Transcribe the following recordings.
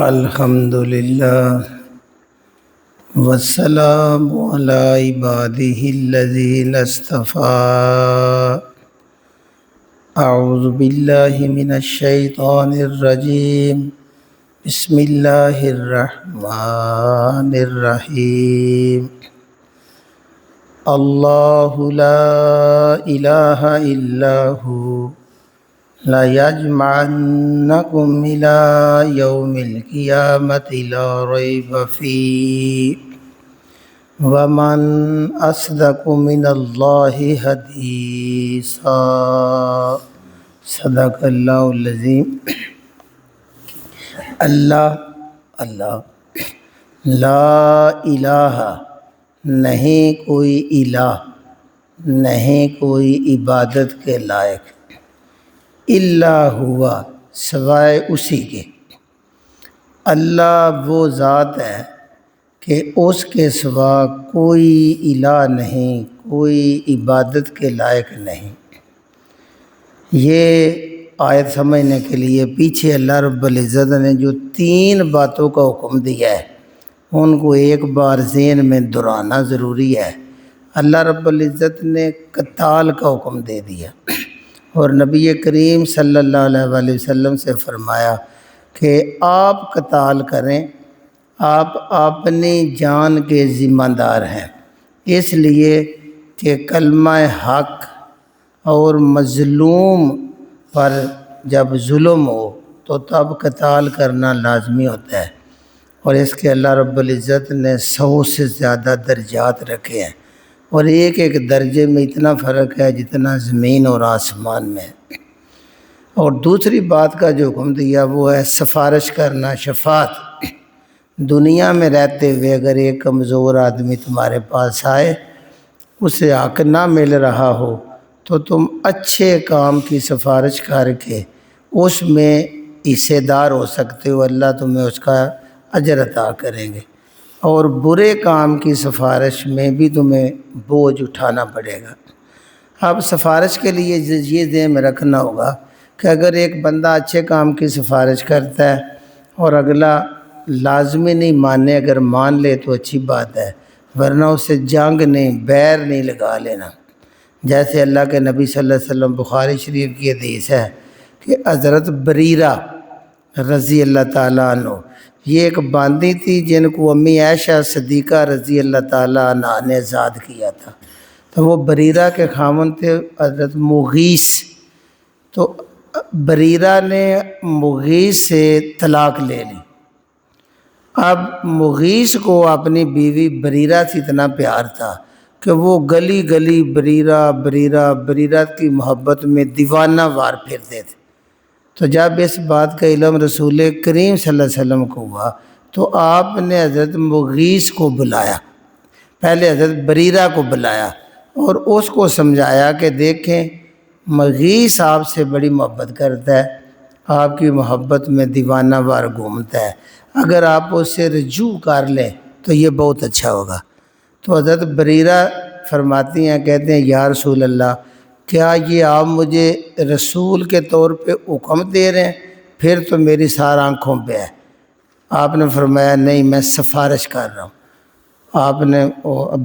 الحمد للہ والسلام علی عبادہ الذین اصطفیٰ۔ اعوذ باللہ من الشیطان الرجیم، بسم اللہ الرحمن الرحیم۔ اللہ لا الہ الا ھو لَيَجْمَعَنَّكُمْ إِلَىٰ يَوْمِ الْقِيَامَةِ لَا رَيْبَ فِيهِ وَمَنْ أَصْدَقُ مِنَ اللَّهِ حَدِيثًا۔ صدق اللہ العظیم۔ اللہ لا الہ، نہیں کوئی الہ، نہیں کوئی عبادت کے لائق، الا ہوا، سوائے اسی کے۔ اللہ وہ ذات ہے کہ اس کے سوا کوئی الہ نہیں، کوئی عبادت کے لائق نہیں۔ یہ آیت سمجھنے کے لیے پیچھے اللہ رب العزت نے جو 3 باتوں کا حکم دیا ہے ان کو ایک بار ذہن میں دہرانا ضروری ہے۔ اللہ رب العزت نے قتال کا حکم دے دیا اور نبی کریم صلی اللہ علیہ وآلہ وسلم سے فرمایا کہ آپ قتال کریں، آپ اپنی جان کے ذمہ دار ہیں، اس لیے کہ کلمہ حق اور مظلوم پر جب ظلم ہو تو تب قتال کرنا لازمی ہوتا ہے، اور اس کے اللہ رب العزت نے 100 سے زیادہ درجات رکھے ہیں، اور ایک ایک درجے میں اتنا فرق ہے جتنا زمین اور آسمان میں ہے۔ اور دوسری بات کا جو حکم دیا وہ ہے سفارش کرنا، شفاعت۔ دنیا میں رہتے ہوئے اگر ایک کمزور آدمی تمہارے پاس آئے، اسے حق نہ مل رہا ہو تو تم اچھے کام کی سفارش کر کے اس میں حصے دار ہو سکتے ہو، اللہ تمہیں اس کا اجر عطا کریں گے، اور برے کام کی سفارش میں بھی تمہیں بوجھ اٹھانا پڑے گا۔ اب سفارش کے لیے یہ ذہن میں رکھنا ہوگا کہ اگر ایک بندہ اچھے کام کی سفارش کرتا ہے اور اگلا لازمی نہیں مانے، اگر مان لے تو اچھی بات ہے، ورنہ اسے جنگ نہیں، بیر نہیں لگا لینا۔ جیسے اللہ کے نبی صلی اللہ علیہ وسلم، بخاری شریف کی حدیث ہے کہ حضرت بریرہ رضی اللہ تعالیٰ عنہ، یہ ایک باندی تھی جن کو امی عائشہ صدیقہ رضی اللہ تعالیٰ عنہ نے آزاد کیا تھا، تو وہ بریرہ کے خاوند تھے حضرت مغیث۔ تو بریرہ نے مغیث سے طلاق لے لی۔ اب مغیث کو اپنی بیوی بریرہ سے اتنا پیار تھا کہ وہ گلی گلی بریرہ بریرہ بریرہ کی محبت میں دیوانہ وار پھرتے تھے۔ تو جب اس بات کا علم رسول کریم صلی اللہ علیہ وسلم کو ہوا تو آپ نے حضرت مغیث کو بلایا، پہلے حضرت بریرہ کو بلایا اور اس کو سمجھایا کہ دیکھیں مغیث آپ سے بڑی محبت کرتا ہے، آپ کی محبت میں دیوانہ وار گھومتا ہے، اگر آپ اس سے رجوع کر لیں تو یہ بہت اچھا ہوگا۔ تو حضرت بریرہ فرماتی ہیں، کہتے ہیں یا رسول اللہ، کیا یہ آپ مجھے رسول کے طور پہ حکم دے رہے ہیں؟ پھر تو میری سار آنکھوں پہ ہے۔ آپ نے فرمایا نہیں، میں سفارش کر رہا ہوں۔ آپ نے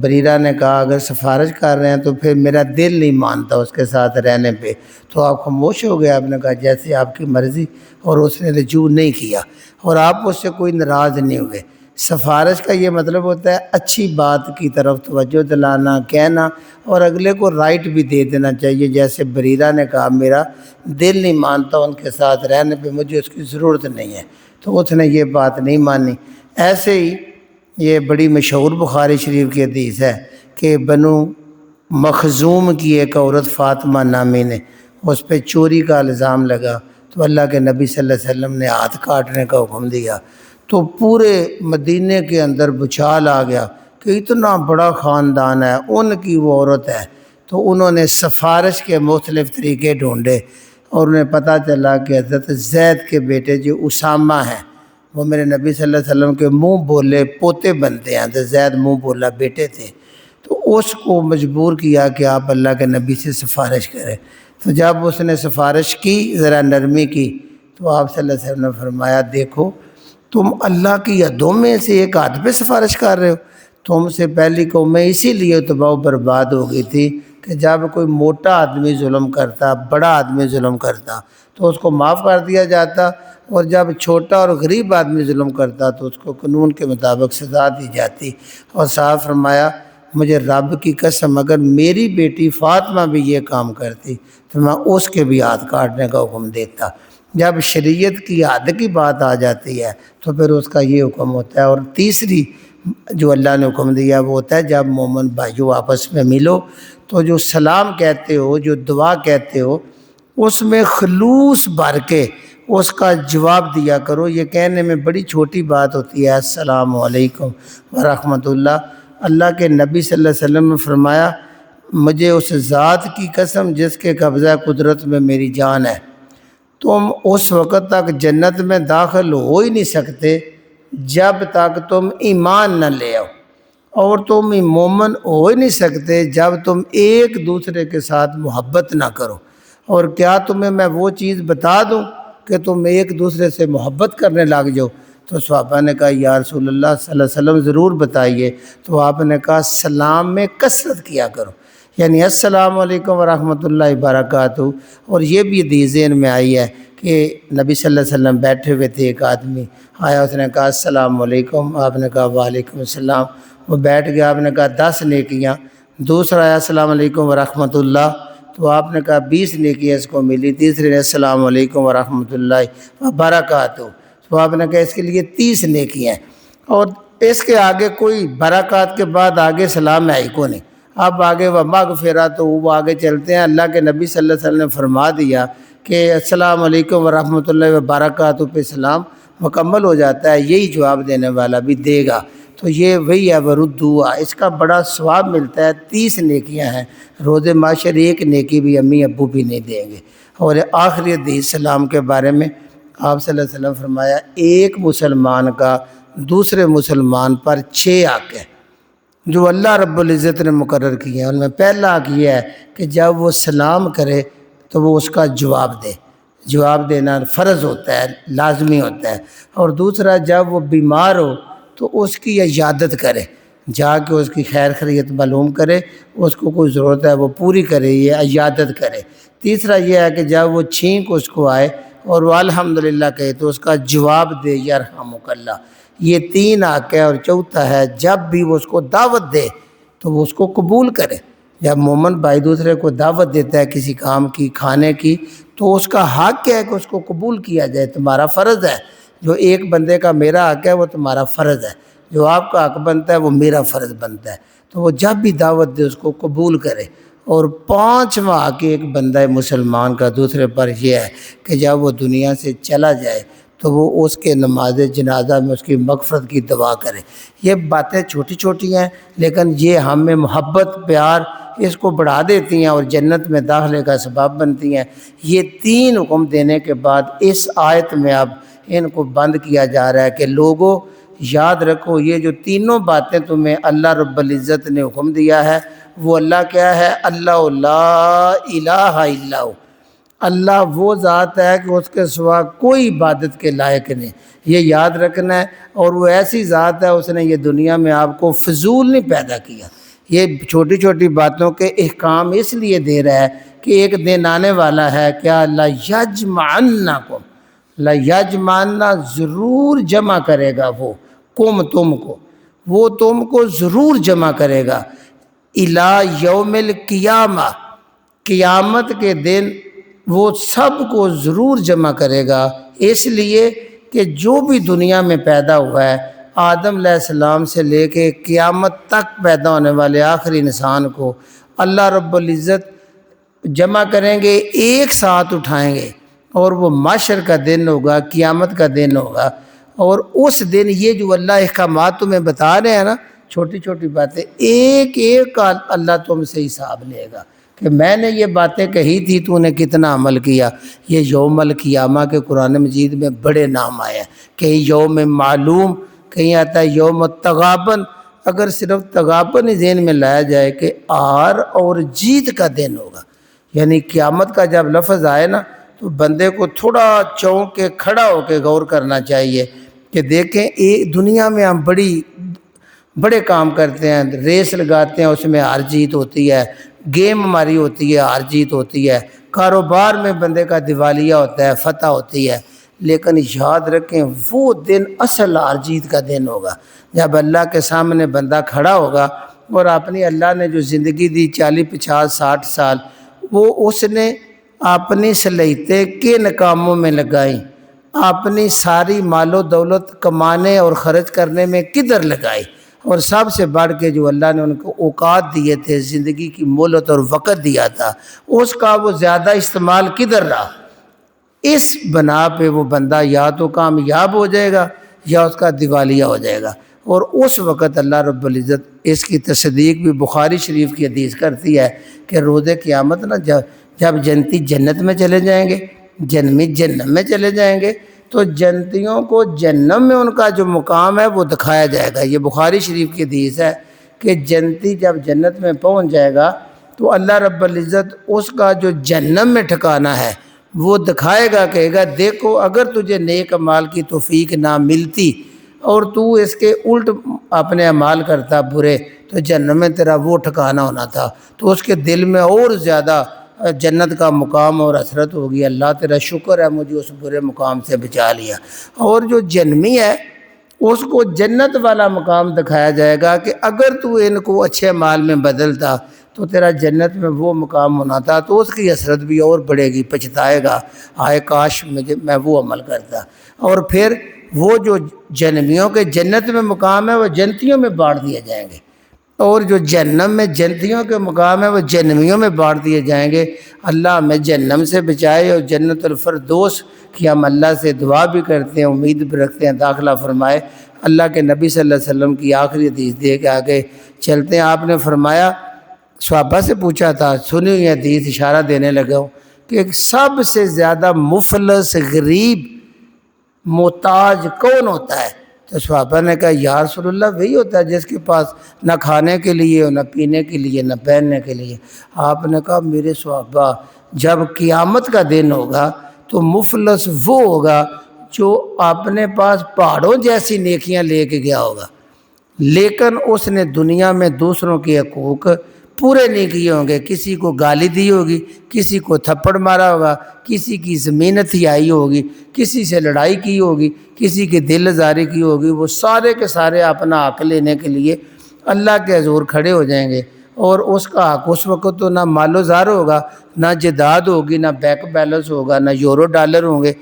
بریرہ نے کہا اگر سفارش کر رہے ہیں تو پھر میرا دل نہیں مانتا اس کے ساتھ رہنے پہ، تو آپ خاموش ہو گئے۔ آپ نے کہا جیسے آپ کی مرضی، اور اس نے رجوع نہیں کیا اور آپ اس سے کوئی ناراض نہیں ہوئے۔ سفارش کا یہ مطلب ہوتا ہے اچھی بات کی طرف توجہ دلانا، کہنا، اور اگلے کو رائٹ بھی دے دینا چاہیے۔ جیسے بریرہ نے کہا میرا دل نہیں مانتا ان کے ساتھ رہنے پہ، مجھے اس کی ضرورت نہیں ہے، تو اس نے یہ بات نہیں مانی۔ ایسے ہی یہ بڑی مشہور بخاری شریف کی حدیث ہے کہ بنو مخزوم کی ایک عورت فاطمہ نامی نے، اس پہ چوری کا الزام لگا تو اللہ کے نبی صلی اللہ علیہ وسلم نے ہاتھ کاٹنے کا حکم دیا، تو پورے مدینے کے اندر بچال آ گیا کہ اتنا بڑا خاندان ہے، ان کی وہ عورت ہے۔ تو انہوں نے سفارش کے مختلف طریقے ڈھونڈے اور انہیں پتہ چلا کہ حضرت زید کے بیٹے جو اسامہ ہیں، وہ میرے نبی صلی اللہ علیہ وسلم کے منہ بولے پوتے بنتے ہیں، حضرت زید منہ بولا بیٹے تھے، تو اس کو مجبور کیا کہ آپ اللہ کے نبی سے سفارش کریں۔ تو جب اس نے سفارش کی، ذرا نرمی کی، تو آپ صلی اللہ علیہ وسلم نے فرمایا دیکھو تم اللہ کی حدوں میں سے ایک حد پہ سفارش کر رہے ہو۔ تم سے پہلی قومیں اسی لیے تباہ و برباد ہو گئی تھی کہ جب کوئی موٹا آدمی ظلم کرتا، بڑا آدمی ظلم کرتا تو اس کو معاف کر دیا جاتا، اور جب چھوٹا اور غریب آدمی ظلم کرتا تو اس کو قانون کے مطابق سزا دی جاتی۔ اور صاحب فرمایا مجھے رب کی قسم اگر میری بیٹی فاطمہ بھی یہ کام کرتی تو میں اس کے بھی ہاتھ کاٹنے کا حکم دیتا۔ جب شریعت کی حد کی بات آ جاتی ہے تو پھر اس کا یہ حکم ہوتا ہے۔ اور تیسری جو اللہ نے حکم دیا وہ ہوتا ہے جب مومن بھائیوں آپس میں ملو تو جو سلام کہتے ہو، جو دعا کہتے ہو، اس میں خلوص بھر کے اس کا جواب دیا کرو۔ یہ کہنے میں بڑی چھوٹی بات ہوتی ہے السلام علیکم ورحمۃ اللہ۔ اللہ کے نبی صلی اللہ علیہ وسلم نے فرمایا مجھے اس ذات کی قسم جس کے قبضہ قدرت میں میری جان ہے، تم اس وقت تک جنت میں داخل ہو ہی نہیں سکتے جب تک تم ایمان نہ لے آؤ، اور تم مومن ہو ہی نہیں سکتے جب تم ایک دوسرے کے ساتھ محبت نہ کرو۔ اور کیا تمہیں میں وہ چیز بتا دوں کہ تم ایک دوسرے سے محبت کرنے لگ جاؤ؟ تو صحابہ نے کہا یا رسول اللہ صلی اللہ علیہ وسلم ضرور بتائیے۔ تو آپ نے کہا سلام میں کثرت کیا کرو، یعنی السلام علیکم ورحمۃ اللہ وبرکاتہ۔ اور یہ بھی حدیث ذہن میں آئی ہے کہ نبی صلی اللہ علیہ وسلم بیٹھے ہوئے تھے، ایک آدمی آیا، اس نے کہا السلام علیکم، آپ نے کہا وعلیکم السلام، وہ بیٹھ گیا، آپ نے کہا 10 نیکیاں۔ دوسرا آیا السلام علیکم ورحمۃ اللہ، تو آپ نے کہا 20 نیکیاں اس کو ملی۔ تیسرے نے السلام علیکم ورحمۃ اللہ وبرکاتہ، تو آپ نے کہا اس کے لیے 30 نیکیاں ہیں۔ اور اس کے آگے کوئی برکات کے بعد آگے سلام ہے ہی کو نہیں۔ اب آگے وہ مغفرت، تو وہ آگے چلتے ہیں۔ اللہ کے نبی صلی اللہ علیہ وسلم نے فرما دیا کہ السلام علیکم ورحمۃ اللہ وبرکاتہ پہ سلام مکمل ہو جاتا ہے، یہی جواب دینے والا بھی دے گا۔ تو یہ وہی ہے وردوا، اس کا بڑا ثواب ملتا ہے۔ 30 نیکیاں ہیں، روز معاشر ایک نیکی بھی امی ابو بھی نہیں دیں گے۔ اور آخری حدیث سلام کے بارے میں آپ صلی اللہ علیہ وسلم فرمایا ایک مسلمان کا دوسرے مسلمان پر 6 حق ہے جو اللہ رب العزت نے مقرر کیے ہیں۔ ان میں پہلا حق یہ ہے کہ جب وہ سلام کرے تو وہ اس کا جواب دے، جواب دینا فرض ہوتا ہے، لازمی ہوتا ہے۔ اور دوسرا جب وہ بیمار ہو تو اس کی عیادت کرے، جا کے اس کی خیر خیریت معلوم کرے، اس کو کوئی ضرورت ہے وہ پوری کرے، یہ عیادت کرے۔ تیسرا یہ ہے کہ جب وہ چھینک اس کو آئے اور وہ الحمدللہ کہے تو اس کا جواب دے یرحمک اللہ۔ یہ 3 حق ہے۔ اور چوتھا ہے جب بھی وہ اس کو دعوت دے تو وہ اس کو قبول کرے۔ جب مومن بھائی دوسرے کو دعوت دیتا ہے کسی کام کی، کھانے کی، تو اس کا حق ہے کہ اس کو قبول کیا جائے، تمہارا فرض ہے۔ جو ایک بندے کا میرا حق ہے وہ تمہارا فرض ہے، جو آپ کا حق بنتا ہے وہ میرا فرض بنتا ہے۔ تو وہ جب بھی دعوت دے اس کو قبول کرے۔ اور 5واں حق ایک بندہ مسلمان کا دوسرے پر یہ ہے کہ جب وہ دنیا سے چلا جائے تو وہ اس کے نماز جنازہ میں اس کی مغفرت کی دعا کرے۔ یہ باتیں چھوٹی چھوٹی ہیں لیکن یہ ہمیں محبت، پیار اس کو بڑھا دیتی ہیں اور جنت میں داخلے کا سبب بنتی ہیں۔ یہ 3 حکم دینے کے بعد اس آیت میں اب ان کو بند کیا جا رہا ہے کہ لوگوں یاد رکھو یہ جو تینوں باتیں تمہیں اللہ رب العزت نے حکم دیا ہے وہ اللہ کیا ہے؟ اللہ لا الہ الا ہو، اللہ وہ ذات ہے کہ اس کے سوا کوئی عبادت کے لائق نہیں، یہ یاد رکھنا ہے۔ اور وہ ایسی ذات ہے اس نے یہ دنیا میں آپ کو فضول نہیں پیدا کیا۔ یہ چھوٹی چھوٹی باتوں کے احکام اس لیے دے رہا ہے کہ ایک دن آنے والا ہے کیا لیجمعنکم، لیجمعنا ضرور جمع کرے گا وہ تم کو، وہ تم کو ضرور جمع کرے گا الی یوم القیامہ، قیامت کے دن وہ سب کو ضرور جمع کرے گا۔ اس لیے کہ جو بھی دنیا میں پیدا ہوا ہے آدم علیہ السلام سے لے کے قیامت تک پیدا ہونے والے آخری انسان کو اللہ رب العزت جمع کریں گے، ایک ساتھ اٹھائیں گے، اور وہ محشر کا دن ہوگا، قیامت کا دن ہوگا۔ اور اس دن یہ جو اللہ احکامات تمہیں بتا رہے ہیں نا، چھوٹی چھوٹی باتیں، ایک ایک کا اللہ تم سے حساب لے گا کہ میں نے یہ باتیں کہی تھی تو نے کتنا عمل کیا۔ یہ یوم القیامہ کے قرآن مجید میں بڑے نام آئے ہیں، کہیں یوم معلوم، کہیں آتا ہے یوم التغابن۔ اگر صرف تغابن ہی ذہن میں لایا جائے کہ آر اور جیت کا دن ہوگا، یعنی قیامت کا جب لفظ آئے نا تو بندے کو تھوڑا چونک کے کھڑا ہو کے غور کرنا چاہیے کہ دیکھیں ایک دنیا میں ہم بڑے کام کرتے ہیں، ریس لگاتے ہیں، اس میں ہار جیت ہوتی ہے، گیم ہماری ہوتی ہے، ہار جیت ہوتی ہے، کاروبار میں بندے کا دیوالیہ ہوتا ہے، فتح ہوتی ہے، لیکن یاد رکھیں وہ دن اصل ہار جیت کا دن ہوگا جب اللہ کے سامنے بندہ کھڑا ہوگا اور اپنی اللہ نے جو زندگی دی 40 50 60 سال وہ اس نے اپنی صلاحیتیں کن کاموں میں لگائیں، اپنی ساری مال و دولت کمانے اور خرچ کرنے میں کدھر لگائی، اور سب سے بڑھ کے جو اللہ نے ان کو اوقات دیے تھے، زندگی کی مہلت اور وقت دیا تھا، اس کا وہ زیادہ استعمال کدھر رہا۔ اس بنا پہ وہ بندہ یا تو کامیاب ہو جائے گا یا اس کا دیوالیہ ہو جائے گا، اور اس وقت اللہ رب العزت اس کی تصدیق بھی بخاری شریف کی حدیث کرتی ہے کہ روز قیامت نا جب جنتی جنت میں چلے جائیں گے، جنمی جنم میں چلے جائیں گے، تو جنتیوں کو جنم میں ان کا جو مقام ہے وہ دکھایا جائے گا۔ یہ بخاری شریف کی حدیث ہے کہ جنتی جب جنت میں پہنچ جائے گا تو اللہ رب العزت اس کا جو جنم میں ٹھکانا ہے وہ دکھائے گا، کہے گا دیکھو اگر تجھے نیک اعمال کی توفیق نہ ملتی اور تو اس کے الٹ اپنے اعمال کرتا برے، تو جنم میں تیرا وہ ٹھکانا ہونا تھا، تو اس کے دل میں اور زیادہ جنت کا مقام اور حسرت ہوگی، اللہ تیرا شکر ہے مجھے اس برے مقام سے بچا لیا۔ اور جو جنمی ہے اس کو جنت والا مقام دکھایا جائے گا کہ اگر تو ان کو اچھے مال میں بدلتا تو تیرا جنت میں وہ مقام ہونا تھا، تو اس کی حسرت بھی اور بڑھے گی، پچھتائے گا، آئے کاش میں وہ عمل کرتا۔ اور پھر وہ جو جنمیوں کے جنت میں مقام ہے وہ جنتیوں میں بانٹ دیے جائیں گے، اور جو جہنم میں جنتیوں کے مقام ہے وہ جنمیوں میں بانٹ دیے جائیں گے۔ اللہ ہمیں جہنم سے بچائے اور جنت الفردوس کی ہم اللہ سے دعا بھی کرتے ہیں، امید بھی رکھتے ہیں داخلہ فرمائے۔ اللہ کے نبی صلی اللہ علیہ وسلم کی آخری حدیث دے کے آگے چلتے ہیں۔ آپ نے فرمایا، صحابہ سے پوچھا تھا، سنی ہوئی حدیث اشارہ دینے لگا ہوں کہ سب سے زیادہ مفلس، غریب، محتاج کون ہوتا ہے؟ تو صحابہ نے کہا یا رسول اللہ وہی ہوتا ہے جس کے پاس نہ کھانے کے لیے ہو، نہ پینے کے لیے، نہ پہننے کے لیے۔ آپ نے کہا میرے صحابہ جب قیامت کا دن ہوگا تو مفلس وہ ہوگا جو اپنے پاس پہاڑوں جیسی نیکیاں لے کے گیا ہوگا، لیکن اس نے دنیا میں دوسروں کے حقوق پورے نہیں کیے ہوں گے، کسی کو گالی دی ہوگی، کسی کو تھپڑ مارا ہوگا، کسی کی زمین ہتھیائی ہوگی، کسی سے لڑائی کی ہوگی، کسی کی دل آزاری کی ہوگی، وہ سارے کے سارے اپنا حق لینے کے لیے اللہ کے حضور کھڑے ہو جائیں گے، اور اس کا حق اس وقت تو نہ مال و زار ہوگا، نہ جداد ہوگی، نہ بینک بیلنس ہوگا، نہ یورو ڈالر ہوں گے،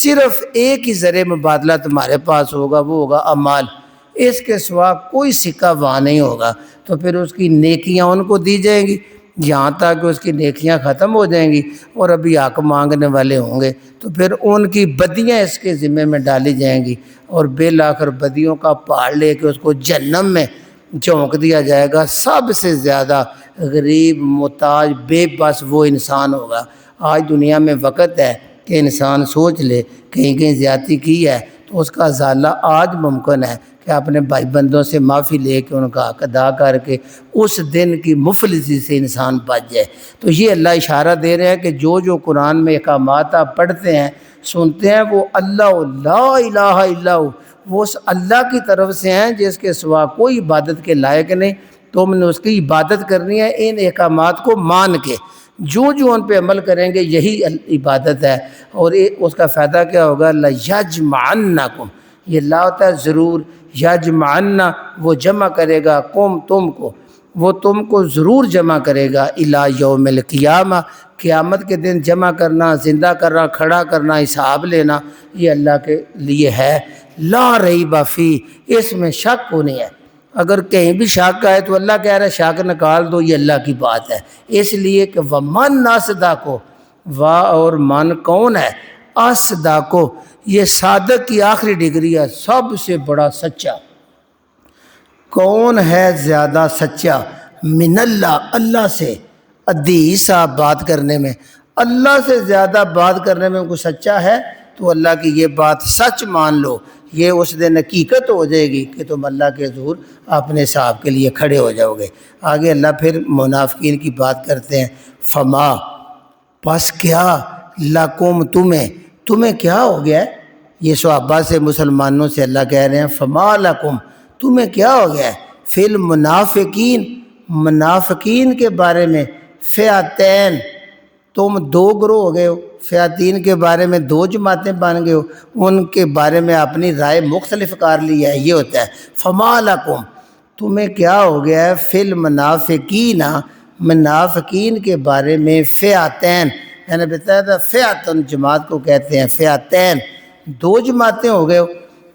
صرف ایک ہی ذریعہ مبادلہ تمہارے پاس ہوگا، وہ ہوگا اعمال، اس کے سوا کوئی سکہ وہاں نہیں ہوگا۔ تو پھر اس کی نیکیاں ان کو دی جائیں گی یہاں تک کہ اس کی نیکیاں ختم ہو جائیں گی، اور ابھی حق مانگنے والے ہوں گے تو پھر ان کی بدیاں اس کے ذمہ میں ڈالی جائیں گی، اور بالآخر بدیوں کا پہاڑ لے کے اس کو جہنم میں جھونک دیا جائے گا۔ سب سے زیادہ غریب، محتاج، بے بس وہ انسان ہوگا۔ آج دنیا میں وقت ہے کہ انسان سوچ لے، کہیں کہیں زیادتی کی ہے تو اس کا ازالہ آج ممکن ہے کہ اپنے بھائی بندوں سے معافی لے کے ان کا حق ادا کر کے اس دن کی مفلسی سے انسان بچ جائے۔ تو یہ اللہ اشارہ دے رہے ہیں کہ جو قرآن میں احکامات آپ پڑھتے ہیں، سنتے ہیں، وہ اللہ لا الہ الا ہو، وہ اس اللہ کی طرف سے ہیں جس کے سوا کوئی عبادت کے لائق نہیں۔ تم نے اس کی عبادت کرنی ہے ان احکامات کو مان کے، جو ان پہ عمل کریں گے یہی عبادت ہے۔ اور اس کا فائدہ کیا ہوگا؟ لَيَجْمَعَنَّكُمْ، یہ لا ہوتا ہے ضرور، یجمعنا وہ جمع کرے گا، تم کو، وہ تم کو ضرور جمع کرے گا، الی یوم القیامہ، قیامت کے دن جمع کرنا، زندہ کرنا، کھڑا کرنا، حساب لینا، یہ اللہ کے لیے ہے۔ لا ریب فیہ، اس میں شک کو نہیں ہے۔ اگر کہیں بھی شک آئے تو اللہ کہہ رہا ہے شک نکال دو، یہ اللہ کی بات ہے، اس لیے کہ وَمَنْ أَصْدَقُ، وا اور من کون ہے؟ اصدق، یہ صادق کی آخری ڈگری ہے، سب سے بڑا سچا۔ کون ہے زیادہ سچا؟ من اللہ، اللہ سے، حدیث آپ بات کرنے میں، اللہ سے زیادہ بات کرنے میں کوئی سچا ہے تو اللہ کی یہ بات سچ مان لو، یہ اس دن حقیقت ہو جائے گی کہ تم اللہ کے حضور اپنے حساب کے لیے کھڑے ہو جاؤ گے۔ آگے اللہ پھر منافقین کی بات کرتے ہیں، فما، پس کیا، لکم، تمہیں کیا ہو گیا ہے؟ یہ صحابہ سے مسلمانوں سے اللہ کہہ رہے ہیں فما لکم تمہیں کیا ہو گیا ہے فی المنافقین منافقین کے بارے میں فئتین تم دو گروہ ہو گئے ہو فئتین کے بارے میں دو جماعتیں بن گئے ہو ان کے بارے میں اپنی رائے مختلف کر لی ہے یہ ہوتا ہے فما لکم تمہیں کیا ہو گیا ہے فی المنافقین منافقین کے بارے میں فئتین میں نے بتایا تھا فئتن جماعت کو کہتے ہیں فئتین دو جماعتیں ہو گئے ہو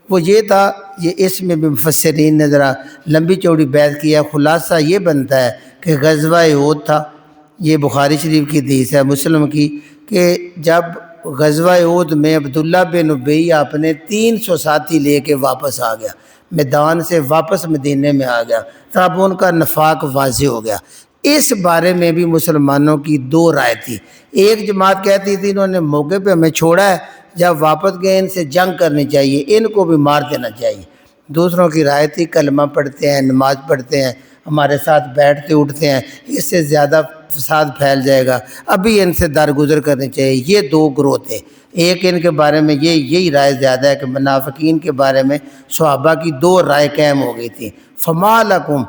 وہ یہ تھا یہ اس میں بھی مفسرین نے ذرا لمبی چوڑی بحث کیا خلاصہ یہ بنتا ہے کہ غزوہ احد تھا یہ بخاری شریف کی حدیث ہے مسلم کی کہ جب غزوہ احد میں عبداللہ بن ابی اپنے 300 ساتھی لے کے واپس آ گیا میدان سے واپس مدینے میں آ گیا تب ان کا نفاق واضح ہو گیا اس بارے میں بھی مسلمانوں کی دو رائے تھی ایک جماعت کہتی تھی انہوں نے موقع پہ ہمیں چھوڑا ہے جب واپس گئے ان سے جنگ کرنی چاہیے ان کو بھی مار دینا چاہیے دوسروں کی رائے تھی کلمہ پڑھتے ہیں نماز پڑھتے ہیں ہمارے ساتھ بیٹھتے اٹھتے ہیں اس سے زیادہ فساد پھیل جائے گا ابھی ان سے درگزر کرنی چاہیے یہ دو گروہ تھے ایک ان کے بارے میں یہی رائے زیادہ ہے کہ منافقین کے بارے میں صحابہ کی دو رائے قائم ہو گئی تھی فما لکم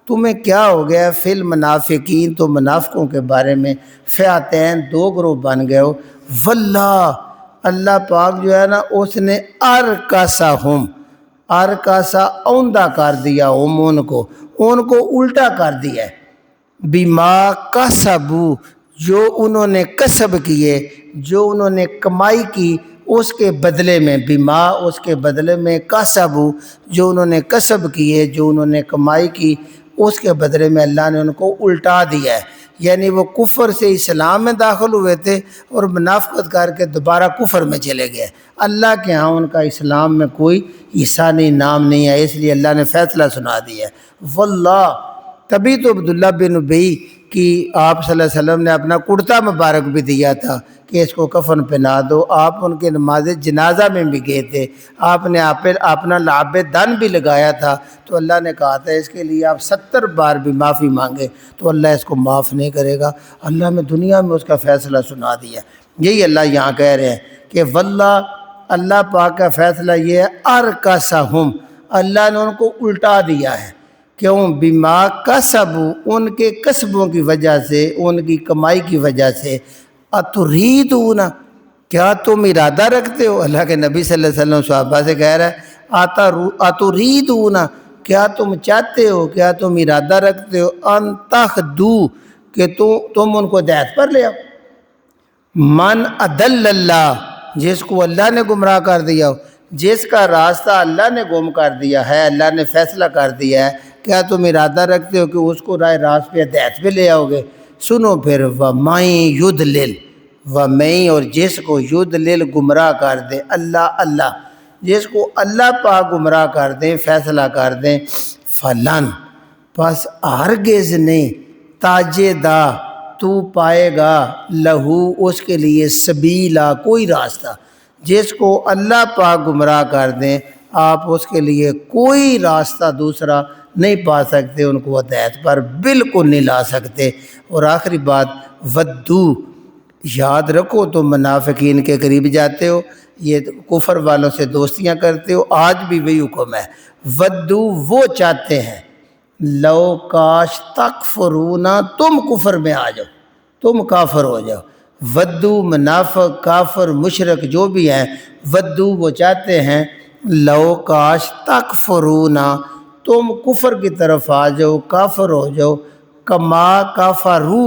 تمہیں کیا ہو گیا فی المنافقین تو منافقوں کے بارے میں فئتین دو گروہ بن گئے ہو واللہ اللہ پاک جو ہے نا اس نے ارکسہم ارکسا اوندہ کر دیا ان کو الٹا کر دیا ہے بما کسبوا جو انہوں نے کسب کیے جو انہوں نے کمائی کی اس کے بدلے میں بما اس کے بدلے میں کسبوا جو انہوں نے کسب کیے جو انہوں نے کمائی کی اس کے بدلے میں اللہ نے ان کو الٹا دیا ہے یعنی وہ کفر سے اسلام میں داخل ہوئے تھے اور منافقت کر کے دوبارہ کفر میں چلے گئے اللہ کے ہاں ان کا اسلام میں کوئی حصہ نہیں نام نہیں ہے اس لیے اللہ نے فیصلہ سنا دیا ہے واللہ تبھی تو عبداللہ بن ابی کی آپ صلی اللہ علیہ وسلم نے اپنا کرتا مبارک بھی دیا تھا کہ اس کو کفن پہنا دو آپ ان کے نماز جنازہ میں بھی گئے تھے آپ نے اپنا لعاب دن بھی لگایا تھا تو اللہ نے کہا تھا اس کے لیے آپ 70 بار بھی معافی مانگے تو اللہ اس کو معاف نہیں کرے گا اللہ نے دنیا میں اس کا فیصلہ سنا دیا یہی اللہ یہاں کہہ رہے ہیں کہ واللہ اللہ پاک کا فیصلہ یہ ہے ارکسہم اللہ نے ان کو الٹا دیا ہے کیوں بما کسبوا ان کے کسبوں کی وجہ سے ان کی کمائی کی وجہ سے اتریدون کیا تم ارادہ رکھتے ہو اللہ کے نبی صلی اللہ علیہ وسلم صحابہ سے کہہ رہا ہے اتریدون کیا تم چاہتے ہو کیا تم ارادہ رکھتے ہو ان تخدو کہ تم ان کو ہدایت پر لے آؤ من اضل اللہ جس کو اللہ نے گمراہ کر دیا ہو جس کا راستہ اللہ نے گم کر دیا ہے اللہ نے فیصلہ کر دیا ہے کیا تم ارادہ رکھتے ہو کہ اس کو رائے راست پہ ہدایت پہ لے آؤ گے سنو پھر وَمَن يُضْلِلْ وَمَن اور جس کو یُضْلِلْ گمراہ کر دے اللہ جس کو اللہ پاک گمراہ کر دیں فیصلہ کر دیں فلن پس ہرگز نہیں تاجے دا تو پائے گا لہو اس کے لیے سبیلا کوئی راستہ جس کو اللہ پاک گمراہ کر دیں آپ اس کے لیے کوئی راستہ دوسرا نہیں پا سکتے ان کو ہدایت پر بالکل نہیں لا سکتے اور آخری بات ودو یاد رکھو تم منافقین کے قریب جاتے ہو یہ کفر والوں سے دوستیاں کرتے ہو آج بھی وہی حکم ہے ودو وہ چاہتے ہیں لو کاش تکفرون تم کفر میں آ جاؤ تم کافر ہو جاؤ ودو منافق کافر مشرک جو بھی ہیں ودو وہ چاہتے ہیں لو کاش تکفرون تم کفر کی طرف آ جاؤ کافر ہو جاؤ کما کافرو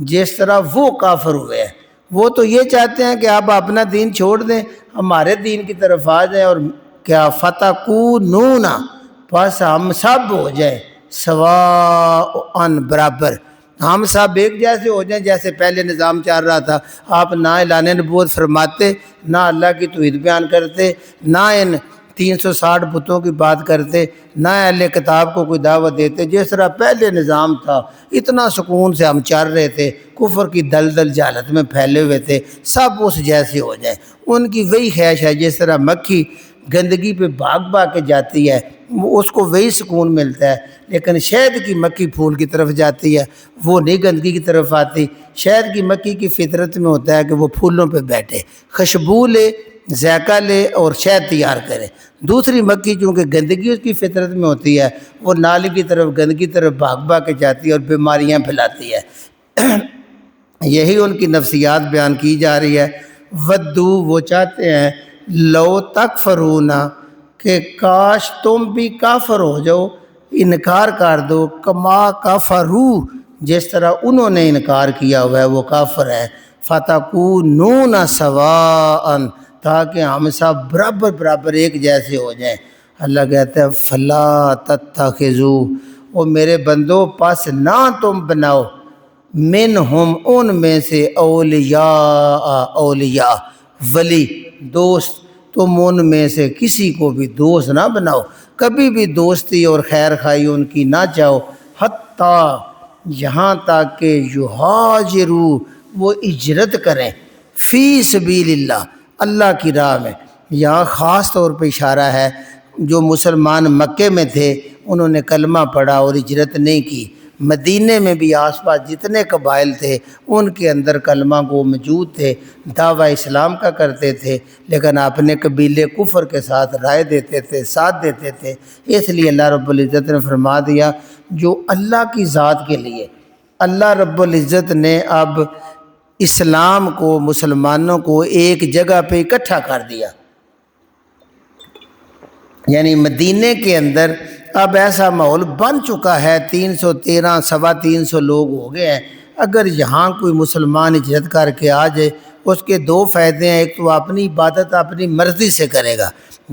جس طرح وہ کافر ہوئے ہیں وہ تو یہ چاہتے ہیں کہ آپ اپنا دین چھوڑ دیں ہمارے دین کی طرف آ جائیں اور کیا فتکونون پس ہم سب ہو جائیں سواء برابر ہم سب ایک جیسے ہو جائیں جیسے پہلے نظام چل رہا تھا آپ نہ اعلان نبوت فرماتے نہ اللہ کی توحید بیان کرتے نہ ان 360 بتوں کی بات کرتے نہ اہل کتاب کو کوئی دعوت دیتے جس طرح پہلے نظام تھا اتنا سکون سے ہم چل رہے تھے کفر کی دلدل جہالت میں پھیلے ہوئے تھے سب اس جیسے ہو جائیں ان کی وہی خواہش ہے جس طرح مکھی گندگی پہ بھاگ کے جاتی ہے اس کو وہی سکون ملتا ہے، لیکن شہد کی مکھی پھول کی طرف جاتی ہے، وہ نہیں گندگی کی طرف آتی۔ شہد کی مکھی کی فطرت میں ہوتا ہے کہ وہ پھولوں پہ بیٹھے، خوشبو لے، ذائقہ لے اور شہد تیار کرے۔ دوسری مکھی چونکہ گندگی اس کی فطرت میں ہوتی ہے، وہ نالی کی طرف گندگی کی طرف بھاگ بھاگ کے جاتی ہے اور بیماریاں پھیلاتی ہے۔ یہی ان کی نفسیات بیان کی جا رہی ہے۔ ودو، وہ چاہتے ہیں، لو تکفرون، کہ کاش تم بھی کافر ہو جاؤ، انکار کر دو، کما کفرو، جس طرح انہوں نے انکار کیا ہوا ہے وہ کافر ہے، فتکونون سواء، تاکہ ہم سب برابر برابر ایک جیسے ہو جائیں۔ اللہ کہتا ہے فلا تتخذوا، او میرے بندو پس نہ تم بناؤ، منہم ان میں سے، اولیاء ولی، دوست، تم ان میں سے کسی کو بھی دوست نہ بناؤ، کبھی بھی دوستی اور خیر خواہی ان کی نہ چاہو، حتیٰ، یہاں تک کہ یہاجروا، وہ ہجرت کریں، فی سبیل اللہ، اللہ کی راہ میں۔ یہاں خاص طور پہ اشارہ ہے جو مسلمان مکے میں تھے انہوں نے کلمہ پڑھا اور ہجرت نہیں کی۔ مدینے میں بھی آس پاس جتنے قبائل تھے ان کے اندر کلمہ گو موجود تھے، دعویٰ اسلام کا کرتے تھے، لیکن اپنے قبیلے کفر کے ساتھ رائے دیتے تھے، ساتھ دیتے تھے۔ اس لیے اللہ رب العزت نے فرما دیا جو اللہ کی ذات کے لیے اللہ رب العزت نے اب اسلام کو، مسلمانوں کو ایک جگہ پہ اکٹھا کر دیا، یعنی مدینے کے اندر اب ایسا ماحول بن چکا ہے، 313 سوا 300 لوگ ہو گئے ہیں۔ اگر یہاں کوئی مسلمان ہجرت کر کے آ جائے اس کے دو فائدے ہیں، ایک تو اپنی عبادت اپنی مرضی سے کرے گا،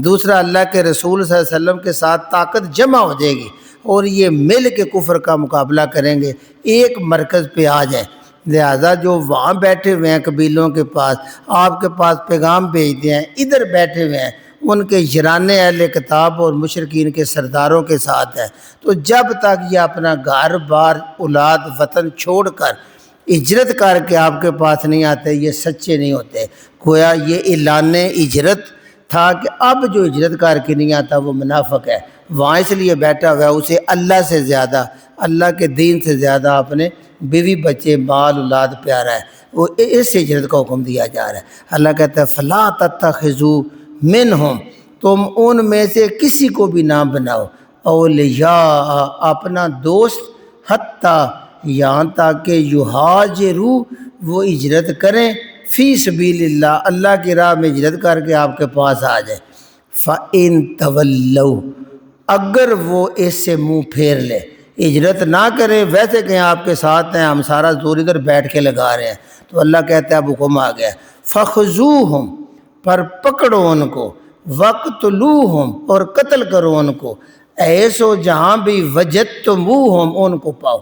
دوسرا اللہ کے رسول صلی اللہ علیہ وسلم کے ساتھ طاقت جمع ہو جائے گی اور یہ مل کے کفر کا مقابلہ کریں گے، ایک مرکز پہ آ جائیں۔ لہذا جو وہاں بیٹھے ہوئے ہیں قبیلوں کے پاس، آپ کے پاس پیغام بھیجتے ہیں، ادھر بیٹھے ہوئے ہیں، ان کے ژران اہل کتاب اور مشرکین کے سرداروں کے ساتھ ہے، تو جب تک یہ اپنا گھر بار اولاد وطن چھوڑ کر ہجرت کر کے آپ کے پاس نہیں آتے یہ سچے نہیں ہوتے۔ گویا یہ اعلان ہجرت تھا کہ اب جو ہجرت کر کے نہیں آتا وہ منافق ہے، وہاں اس لیے بیٹھا ہوا ہے، اسے اللہ سے زیادہ، اللہ کے دین سے زیادہ اپنے بیوی بچے مال اولاد پیارا ہے، وہ اس سے ہجرت کا حکم دیا جا رہا ہے۔ اللہ کہتا ہے فلا تتخذوا منہم، تم ان میں سے کسی کو بھی نہ بناؤ، اولیاء، اپنا دوست، حتیٰ، یہاں تک کہ یہاجروا، وہ ہجرت کریں، فی سبیل اللہ، اللہ کی راہ میں ہجرت کر کے آپ کے پاس آ جائیں۔ فَإِن تَوَلَّوْا، اگر وہ اس سے منہ پھیر لے، ہجرت نہ کرے، ویسے کہیں آپ کے ساتھ ہیں، ہم سارا زور ادھر بیٹھ کے لگا رہے ہیں، تو اللہ کہتا ہے اب حکم آ گیا، فَخْذُوهُمْ، پر پکڑو ان کو، وَقْتُلُوهُمْ، اور قتل کرو ان کو، ایسو جہاں بھی وجدتموہم، ان کو پاؤ،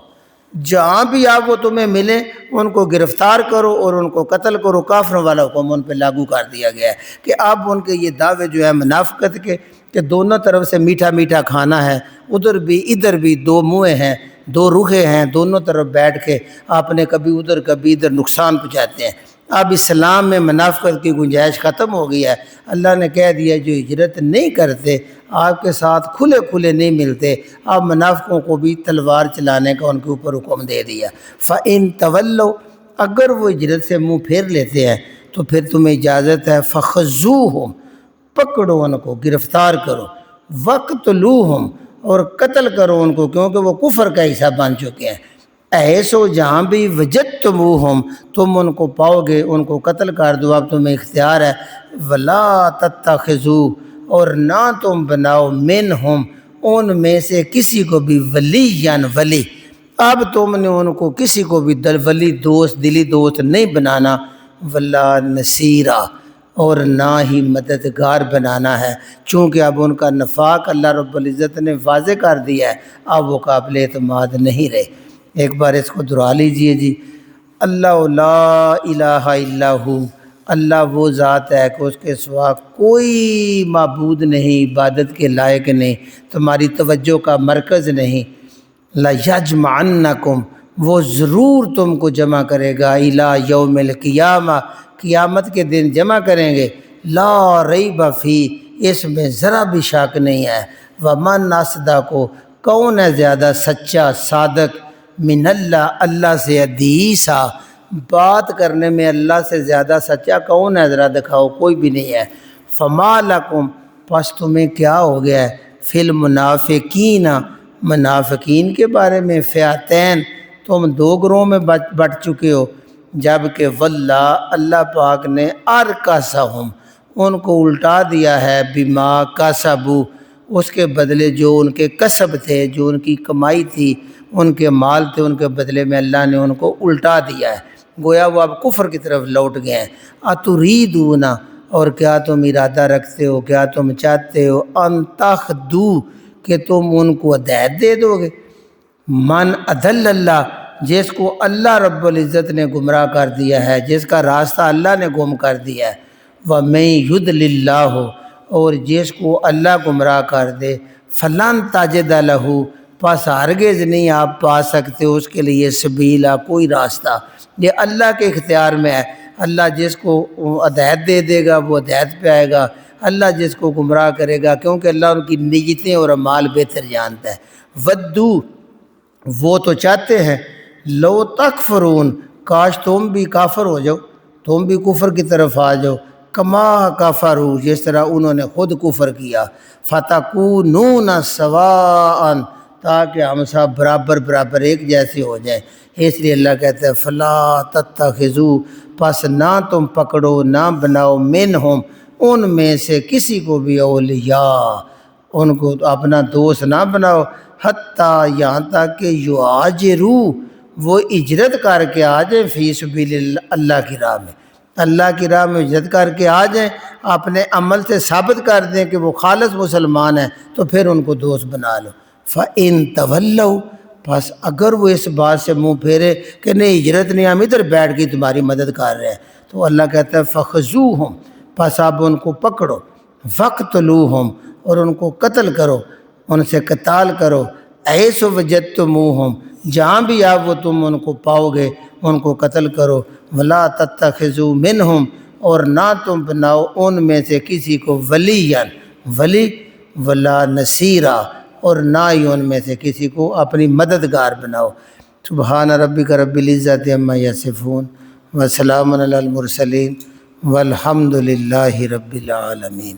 جہاں بھی آپ وہ تمہیں ملیں ان کو گرفتار کرو اور ان کو قتل کرو۔ کافروں والا حکم ان پہ لاگو کر دیا گیا ہے کہ اب ان کے یہ دعوے جو ہے منافقت کے کہ دونوں طرف سے میٹھا میٹھا کھانا ہے، ادھر بھی ادھر بھی، دو منہیں ہیں، دو رخیں ہیں، دونوں طرف بیٹھ کے آپ نے کبھی ادھر کبھی ادھر نقصان پہنچاتے ہیں۔ اب اسلام میں منافقت کی گنجائش ختم ہو گئی ہے۔ اللہ نے کہہ دیا جو ہجرت نہیں کرتے، آپ کے ساتھ کھلے کھلے نہیں ملتے، اب منافقوں کو بھی تلوار چلانے کا ان کے اوپر حکم دے دیا۔ فَإِن تَوَلَّوْا، اگر وہ ہجرت سے منہ پھیر لیتے ہیں تو پھر تمہیں اجازت ہے، فَخْذُوهُمْ، پکڑو ان کو، گرفتار کرو، وَقْتُلُوهُمْ، اور قتل کرو ان کو، کیونکہ وہ کفر کا حصہ بن چکے ہیں۔ ایسو جہاں بھی وجدتموہم، تم ان کو پاؤ گے، ان کو قتل کر دو، اب تمہیں اختیار ہے۔ ولا تتخذوا، اور نہ تم بناؤ، منہم، ان میں سے کسی کو بھی، ولیاً، ولی، اب تم نے ان کو کسی کو بھی ولی دوست، دلی دوست نہیں بنانا، ولا نصیرا، اور نہ ہی مددگار بنانا ہے، چونکہ اب ان کا نفاق اللہ رب العزت نے واضح کر دیا ہے، اب وہ قابل اعتماد نہیں رہے۔ ایک بار اس کو دہرا لیجئے جی، اللہ لا الہ الا ہو، اللہ وہ ذات ہے کہ اس کے سوا کوئی معبود نہیں، عبادت کے لائق نہیں، تمہاری توجہ کا مرکز نہیں۔ لَيَجْمَعَنَّكُمْ، وہ ضرور تم کو جمع کرے گا، اِلَىٰ یوم القیامہ، قیامت کے دن جمع کریں گے، لا ریب فیہ، اس میں ذرا بھی شک نہیں ہے۔ ومن اصدق، کون ہے زیادہ سچا صادق، من اللہ، اللہ سے، حدیثا، بات کرنے میں اللہ سے زیادہ سچا کون ہے؟ ذرا دکھاؤ، کوئی بھی نہیں ہے۔ فما لکم، پس تمہیں کیا ہو گیا ہے، فی المنافقین، منافقین کے بارے میں، فئتین، تم دو گروہ میں بٹ چکے ہو، جبکہ واللہ، اللہ پاک نے ارکسہم، ان کو الٹا دیا ہے، بما کسبوا، اس کے بدلے جو ان کے کسب تھے، جو ان کی کمائی تھی، ان کے مال تھے، ان کے بدلے میں اللہ نے ان کو الٹا دیا ہے، گویا وہ اب کفر کی طرف لوٹ گئے ہیں۔ اتریدون، اور کیا تم ارادہ رکھتے ہو، کیا تم چاہتے ہو، ان تخدو، کہ تم ان کو ہدایت دے دو گے، من اضل اللہ، جس کو اللہ رب العزت نے گمراہ کر دیا ہے، جس کا راستہ اللہ نے گم کر دیا ہے، وَمَن يُضْلِلِ اللَّهُ، اور جس کو اللہ گمراہ کر دے، فَلَن تَجِدَ لَهُ، پس ہرگز نہیں آپ پا سکتے اس کے لیے سبیلا، کوئی راستہ، یہ اللہ کے اختیار میں ہے۔ اللہ جس کو ہدایت دے دے گا وہ ہدایت پہ آئے گا، اللہ جس کو گمراہ کرے گا، کیونکہ اللہ ان کی نیتیں اور اعمال بہتر جانتا ہے۔ ودو، وہ تو چاہتے ہیں، لو تکفرون، کاش تم بھی کافر ہو جاؤ، تم بھی کفر کی طرف آ جاؤ، کما کفروا، جس طرح انہوں نے خود کفر کیا، فتکونون سواء، تاکہ ہم سب برابر برابر ایک جیسے ہو جائیں۔ اس لیے اللہ کہتا ہے فلا تتخذوا، پس نہ تم پکڑو، نہ بناؤ، منہم، ان میں سے کسی کو بھی، اولیاء، ان کو اپنا دوست نہ بناؤ، حتیٰ، یہاں تک کہ یہاجروا، وہ ہجرت کر کے آ جائیں، فی سبیل اللہ کی راہ میں، اللہ کی راہ میں ہجرت کر کے آ جائیں، اپنے عمل سے ثابت کر دیں کہ وہ خالص مسلمان ہیں، تو پھر ان کو دوست بنا لو۔ فَإِن تَوَلَّوْا، پس اگر وہ اس بات سے منہ پھیرے کہ نہیں ہجرت نہیں، ہم ادھر بیٹھ کے تمہاری مدد کر رہے ہیں، تو اللہ کہتا ہے فَخْذُوهُمْ، پس اب ان کو پکڑو، وَاقْتُلُوهُمْ، اور ان کو قتل کرو، ان سے قتال کرو، حَيْثُ وَجَدتُّمُوهُمْ، جہاں بھی آپ وہ تم ان کو پاؤ گے ان کو قتل کرو، وَلَا تَتَّخِذُوا مِنْهُمْ، اور نہ تم بناؤ ان میں سے کسی کو ولیًا، ولی، ولا نصیرا، اور نہ ہی ان میں سے کسی کو اپنی مددگار بناؤ۔ سبحان ربک رب العزت عما یصفون، وسلام علی المرسلین، والحمد للہ رب العالمین۔